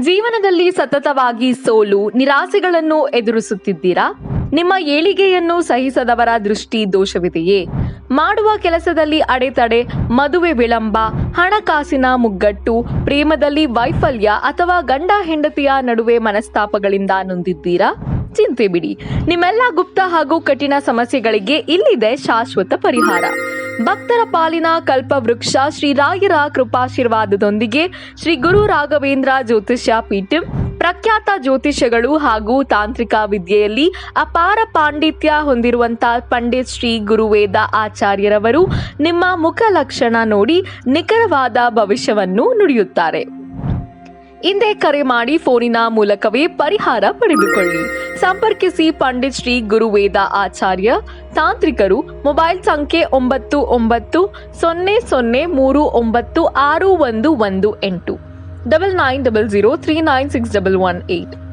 ಜೀವನದಲ್ಲಿ ಸತತವಾಗಿ ಸೋಲು, ನಿರಾಸೆಗಳನ್ನು ಎದುರಿಸುತ್ತಿದ್ದೀರಾ? ನಿಮ್ಮ ಏಳಿಗೆಯನ್ನು ಸಹಿಸದವರ ದೃಷ್ಟಿ ದೋಷವಿದೆಯೇ? ಮಾಡುವ ಕೆಲಸದಲ್ಲಿ ಅಡೆತಡೆ, ಮದುವೆ ವಿಳಂಬ, ಹಣಕಾಸಿನ ಮುಗ್ಗಟ್ಟು, ಪ್ರೇಮದಲ್ಲಿ ವೈಫಲ್ಯ ಅಥವಾ ಗಂಡ ಹೆಂಡತಿಯ ನಡುವೆ ಮನಸ್ತಾಪಗಳಿಂದ ನೊಂದಿದ್ದೀರಾ? ಚಿಂತೆ ಬಿಡಿ, ನಿಮ್ಮೆಲ್ಲ ಗುಪ್ತ ಹಾಗೂ ಕಠಿಣ ಸಮಸ್ಯೆಗಳಿಗೆ ಇಲ್ಲಿದೆ ಶಾಶ್ವತ ಪರಿಹಾರ. ಭಕ್ತರ ಪಾಲಿನ ಕಲ್ಪವೃಕ್ಷ ಶ್ರೀ ರಾಯರ ಕೃಪಾಶೀರ್ವಾದದೊಂದಿಗೆ ಶ್ರೀ ಗುರು ರಾಘವೇಂದ್ರ ಜ್ಯೋತಿಷ್ಯ ಪೀಠಂ ಪ್ರಖ್ಯಾತ ಜ್ಯೋತಿಷ್ಯಗಳು ಹಾಗೂ ತಾಂತ್ರಿಕ ವಿದ್ಯೆಯಲ್ಲಿ ಅಪಾರ ಪಾಂಡಿತ್ಯ ಹೊಂದಿರುವಂತಹ ಪಂಡಿತ್ ಶ್ರೀ ಗುರುವೇದ ಆಚಾರ್ಯರವರು ನಿಮ್ಮ ಮುಖ ಲಕ್ಷಣ ನೋಡಿ ನಿಖರವಾದ ಭವಿಷ್ಯವನ್ನು ನುಡಿಯುತ್ತಾರೆ. ಹಿಂದೆ ಕರೆ ಮಾಡಿ ಫೋನಿನ ಮೂಲಕವೇ ಪರಿಹಾರ ಪಡೆದುಕೊಳ್ಳಿ. ಸಂಪರ್ಕಿಸಿ ಪಂಡಿತ್ ಶ್ರೀ ಗುರುವೇದ ಆಚಾರ್ಯ ತಾಂತ್ರಿಕರು. ಮೊಬೈಲ್ ಸಂಖ್ಯೆ 9900396118 9900396118.